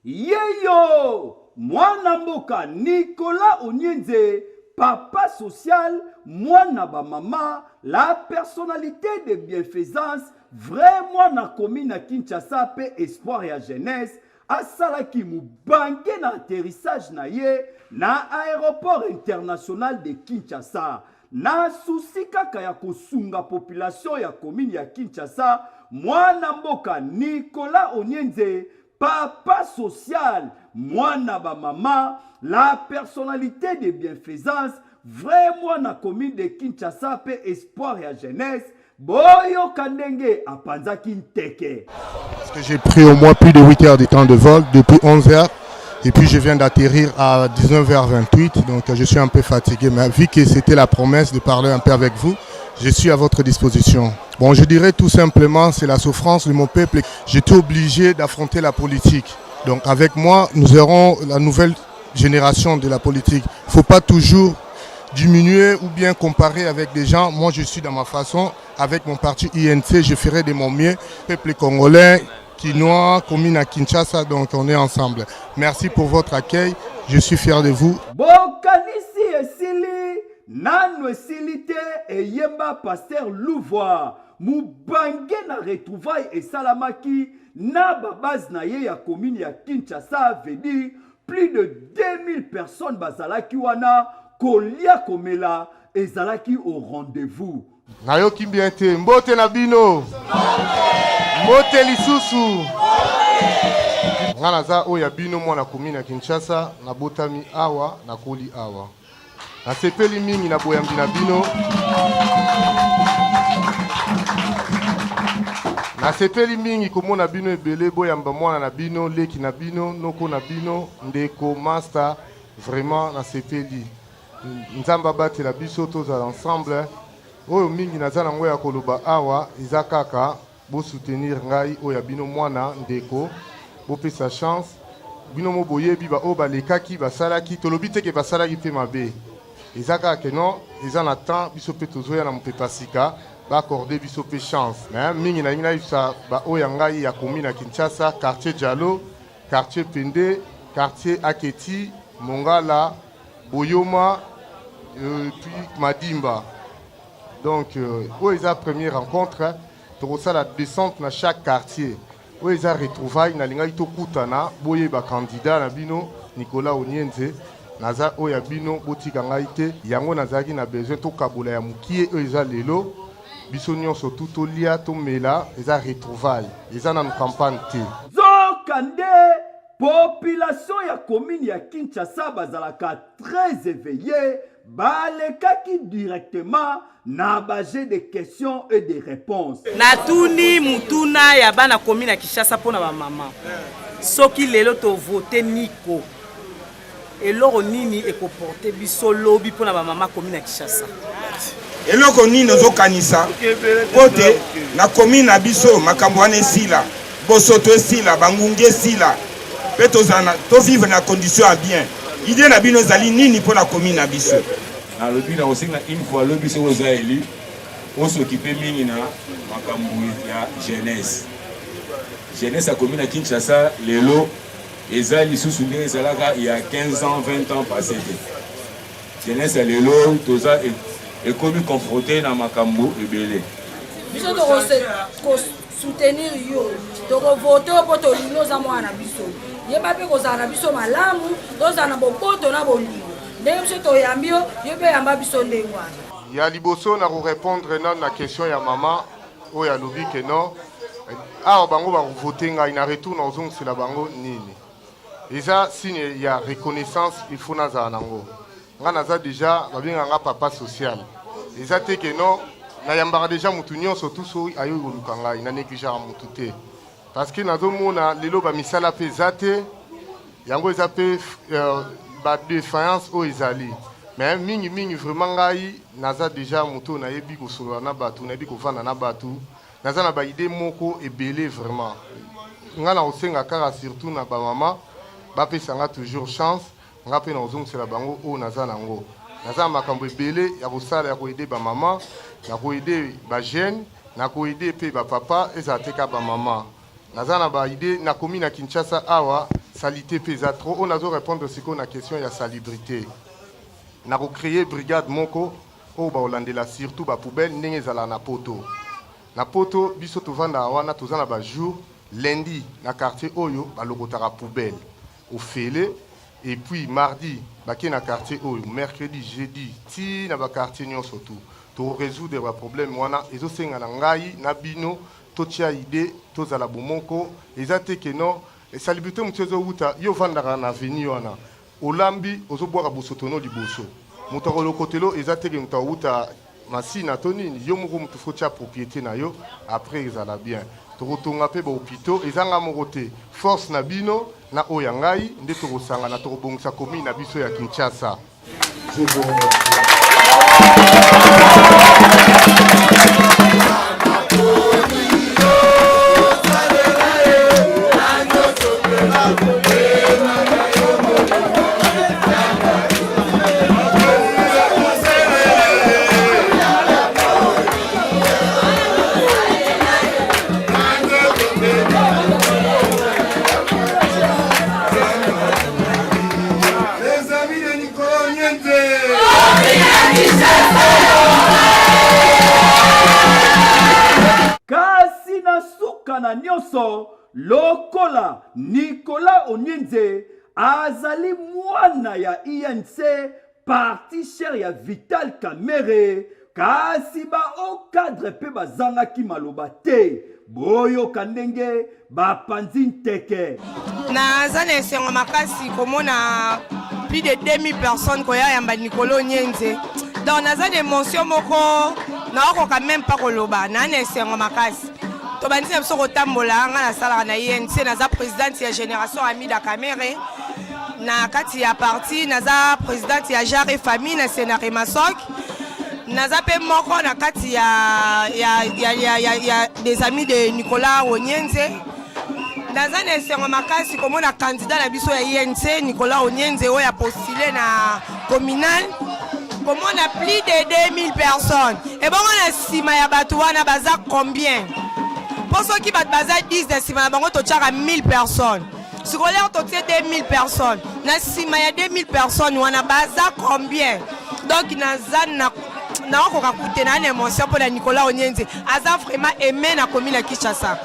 Yeyo, mwana mboka Nicolas Onyenze, papa social, mwana ba mama, la personnalité de bienfaisance, vraiment na commune Kinshasa pe espoir ya jeunesse, asalaki mubange na atterrissage na ye na aéroport international de Kinshasa. Na souci kaka ya kosunga population ya commune ya Kinshasa, mwana mboka Nicolas Onyenze, papa social, mwana ba mama, la personnalité de bienfaisance, vraiment na commune de Kinshasa pe espoir ya jeunesse, boyo kandenge apanzaki nteke. Parce que j'ai pris au moins plus de 8 heures de temps de vol depuis 11 heures. Et puis je viens d'atterrir à 19h28, donc je suis un peu fatigué. Mais vu que c'était la promesse de parler un peu avec vous, je suis à votre disposition. Bon, je dirais tout simplement, c'est la souffrance de mon peuple. J'étais obligé d'affronter la politique. Donc avec moi, nous aurons la nouvelle génération de la politique. Il ne faut pas toujours diminuer ou bien comparer avec des gens. Moi, je suis dans ma façon. Avec mon parti INC, je ferai de mon mieux. Peuple congolais, Kinois, commune à Kinshasa, donc on est ensemble. Merci pour votre accueil. Je suis fier de vous. Bokanisi esili, nanu esilite et yemba pasteur Louvois. Mubange na retrouvaille et salamaki na babaz na ye ya commune ya Kinshasa veut dire plus de 2000 personnes bazalaki wana kolia komela ezalaki au rendez-vous. Nayoki bien te mbote na bino. Mbote lisusu. Ngana za oya bino mwana commune ya Kinshasa na botami awa na koli awa. Na sepeli mingi na boyambi na bino. Na sepeli mingi komona bino ebele boyamba mwana na bino leki na bino noko na bino ndeko master vraiment na sepeli. Nzamba batela biso tozala ensemble. Oyo mingi nazana ngoya koloba awa izakaka bo soutenir ngai oya bino mwana ndeko bo pesa chance bino mo boyebi ba o balekaki basalaki tolobi teke basalaki pe mabe izakaka ke non izana temps biso pe tozoya na mopepa sika ba accorder biso pe chance mais mingi na ngina isa ba oya ngai ya commune na Kinshasa quartier Diallo quartier Pende quartier Aketi Mongala Boyoma puis Madimba. Donc, où est la première rencontre, pour ça la descente dans chaque quartier. Où est la retrouvaille, na linga ito kutana, boye ba candidat na bino Nicolas Onyenze, naza oya bino botika ngaite, yango nazaki na besoin to kabola ya mukie eza lelo, biso nyonso tuto lia to mela, eza retrouvaille, eza na campagne te. Zokande population ya commune ya Kinshasa bazalaka très éveillée, balekaki directement na baje de questions et de réponses. Natuni mutuna ya bana commune ya Kinshasa pona ba mama. Soki lelo to voter Nico. Eloko nini ekoporter biso lobby pona ba mama commune ya Kinshasa. Eloko nini ozokanisa kote na commune na biso makambo wana esila bosoto esila bangunge esila pe tozana to vivre na condition à bien. Idée na bino zali nini pour la commune na biso. Na lobi na osinga une fois lobi so ozaeli on s'occuper mingi na makambu ya jeunesse. Jeunesse à commune à Kinshasa lelo ezali susu ndenge ezalaka il y a 15 ans 20 ans passé. Jeunesse à lelo toza et comme confronté na makambu ebele. Biso to soutenir yo to voter pour to lino za mwana biso. Yeba pe kozana biso malamu tozana bopoto na bolingo ndenge biso toyambio yebe yamba biso ndengwana Ya liboso na répondre na la question ya mama o ya lobi ke non awa bango ba voter ngai na retour na ozong c'est la bango nini eza signe ya reconnaissance il faut na za nango nga naza déjà babinga nga papa social eza te ke non na yambara déjà mutu nyonso tout so ayo luka ngai na négligeant mutu te. Parce que nous avons les lois misala pe zate, yango eza pe ba défaillance o ezali. Mais mingi vraiment ngai naza déjà moto na yebi ko solo na batu na yebi ko vanda na batu. Naza na ba idée moko ebele vraiment. Nga na osenga kaka surtout na ba mama ba pesa nga toujours chance, nga pe na ozong c'est la bango o naza nango. Naza makambo ebele ya kosala ya ko aider ba mama, ya ko aider ba jeune, na ko aider pe ba papa ezateka ba mama. Nazana ba idée na commune à Kinshasa awa salité pesa trop. On a besoin répondre ce qu'on a question, il y a salubrité. On a recréé brigade moko, au Baolandela, surtout ba poubelle, n'engezala na poto. Na poto, biso tovanda wana, tozana ba jour, lundi, na quartier Oyo, ba lobotara poubelle. Au Félé, et puis mardi, ba na quartier Oyo, mercredi, jeudi, ti na ba quartier nyon surtout. To résoudre des problèmes wana, ezo senga na ngai, na bino, totia idée, tozala bomoko, ezate ke non, et salubrité mutiezo wuta, yo vandara na veni wana. Olambi, ozo boira bosotono liboso. Mutaro lokotelo, ezate ke muta wuta, masina toni, yo moko mutu fotia propriété na yo, après ezala bien. Torotonga pe ba hôpitaux, ezanga morote, force na bino, na oyangai, nde torosanga na torobongisa commune na biso ya Kinshasa. Je vous remercie. kasi na suka na nyonso lokola Nicolas Onyenze azali mwana ya INC parti cher ya Vital Kamerhe kasi ba o cadre pe bazangaki maloba te boyoka ndenge bapanzi nteke naza na esengo makasi komona plus de 2000 personnes koya yamba Nicolas Onyenze donc naza na émotion moko naokoka même pas koloba na esengo makasi tobandisi na biso kotambola nga nasalaka na INC naza présidente ya génération Amida Kamerhe na kati ya parti naza présidente ya Jare Famille na Sénaré Masok naza pe moko na kati ya des amis de Nicolas Onyenze naza na esengo makasi komona candidat na biso ya INC Nicolas Onyenze oyo a postulé na communal komona plus de 2000 personnes et bongo na nsima ya bato wana baza combien pour ceux qui bato baza 10 na nsima na bango totiaka 1000 personnes sikoler totie 2000 personnes na nsima ya 2000 personnes wana baza combien donc naza na okoka kutena na émotion pour Nicolas Onyenze aza vraiment aimé na commune ya Kinshasa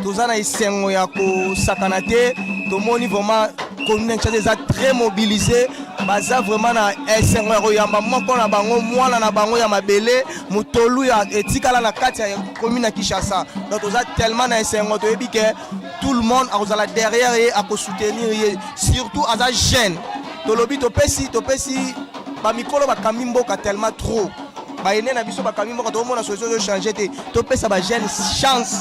toza na esengo ya kosakana te tomoni vraiment commune ya Kinshasa eza très mobilisé baza vraiment na esengo ya koyamba moko na bango mwana na bango ya mabele mutolu ya etikala na kati ya commune ya Kinshasa donc toza tellement na esengo toyebi ke tout le monde akozala derrière ye akosoutenir ye surtout aza jeune tolobi topesi bamikolo bakambi mboka tellement trop baene na biso bakambi mboka tomona solution de changer te topesa ba jeune chance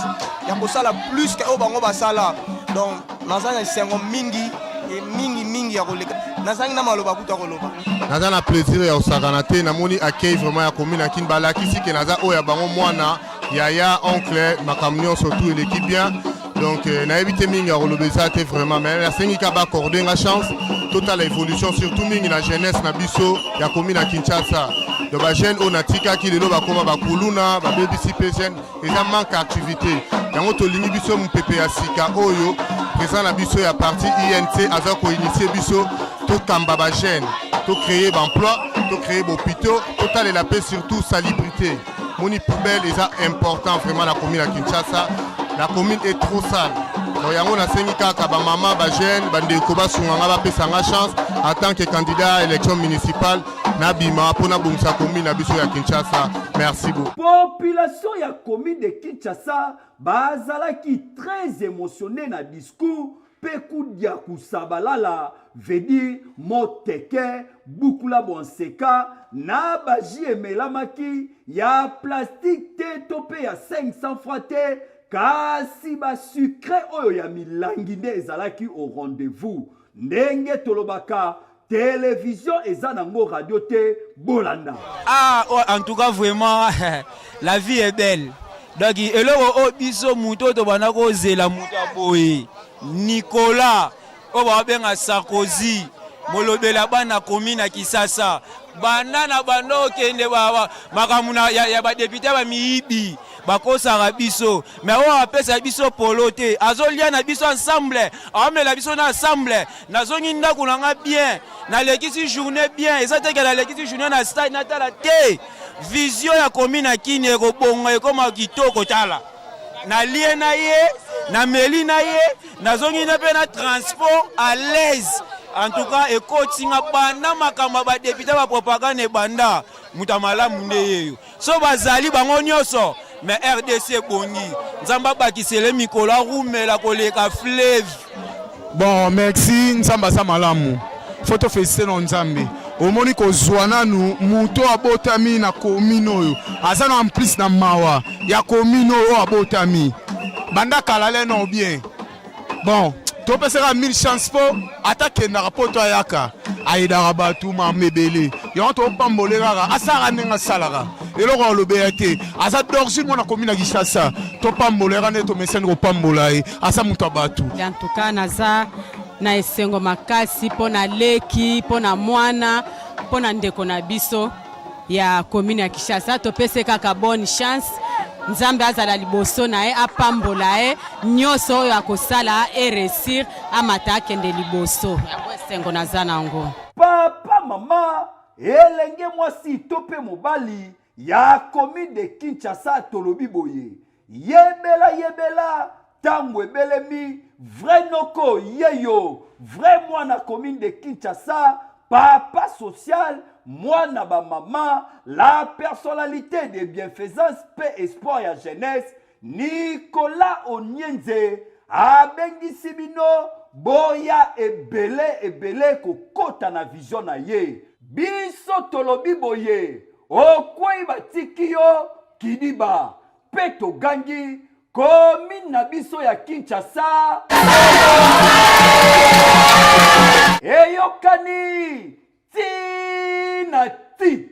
ya kosala plus que o bango basala donc naza na esengo mingi ya koleka nazangi na maloba kuta koloba naza na plaisir ya osakana te namoni accueil vraiment ya commune ya Kinshasa balakisi ke naza oyo ya bango mwana yaya oncle makambo nyonso tout eleki bien donc nayebi te mingi ya kolobesa te vraiment mais nasengi ka baaccorder nga chance totale évolution surtout mingi na jeunesse na biso ya commune ya Kinshasa donc bajeune oyo natikaki lelo bakoma bakuluna babebisi mpe jeune eza manque ya activité yango tolingi biso mopepe ya sika oyo présent na biso ya parti INC aza koinitie biso tokamba bajeune tocréer baemploi tocréer bahôpitaux totalela mpe surtout salubrité moni poubelle eza important vraiment na commune ya Kinshasa la commune est trop sale donc yango nasengi kaka bamama bajeune bandeko basunganga bapesanga chance en tant que candidat à élection municipale nabima mpona bongisa commune na biso ya Kinshasa merci beaucoup. Population ya commune de Kinshasa bazalaki très émotionné na discours pekudia kusabalala veut dire moteke bukula bonseka na baji emelamaki ya plastique te tope ya 500 francs te kasi ba sucre oyo ya milangi nde ezalaki au rendez-vous ndenge tolobaka télévision eza nango radio te bolanda en tout cas vraiment la vie est belle donc eloko o biso muto to bana ko zela muto boye Nicolas o ba benga Sarkozy molobela bana commune ya Kinshasa bana na bano kende baba makamuna ya ba député ba miibi bakosaka biso mais oyo apesa biso polo te azolia na biso ensemble aomela biso na ensemble nazongi ndako nanga bien nalekisi journée bien eza teke nalekisi journée na stade natala te vision ya commune na Kini ekobonga ekoma kitoko tala nalie na ye nameli na ye nazongi na mpe na transport à l'aise en tout cas ekotinga banda makambo badepute bapropagande ebanda muta malamu nde yeyo so bazali bango nyonso mais RDC bongi nzamba bakisele mikolo arumela koleka fleuve. Bon merci nzamba sa malamu photo félicité no nzambe omoni kozwa nanu muto abotami na commune oyo aza na en plus na mawa ya commune oyo abotami banda kalale no bien bon topesaka 1000 chance po atakendaka po to ayaka ayedaka bato mamebele yango topambole kaka asaka ndenge asalaka eloko alobeya te aza d'origine mwana commune ya Kinshasa topamboleka nde tomesani kopambola ye asa moto ya bato en tout cas naza na esengo makasi mpo na leki mpo na mwana mpo na ndeko na biso ya commune ya Kinshasa topese kaka bonne chance nzambe azala liboso na ye apambola ye nyonso oyo akosala eresir amata akende liboso yango esengo naza nango papa mama elenge mwasi to mpe mobali ya commune de Kinshasa tolobi boye yebela tango ebelemi vrai noko yeyo vrai mwana commune de Kinshasa papa social mwana ba mama la personnalité de bienfaisance paix espoir ya jeunesse Nicolas Onyenze abengisi bino boya ebele kokota na vision na ye biso tolobi boye okwei batiki yo kidiba pe togangi commune na biso ya Kinshasa eyokani ti na ti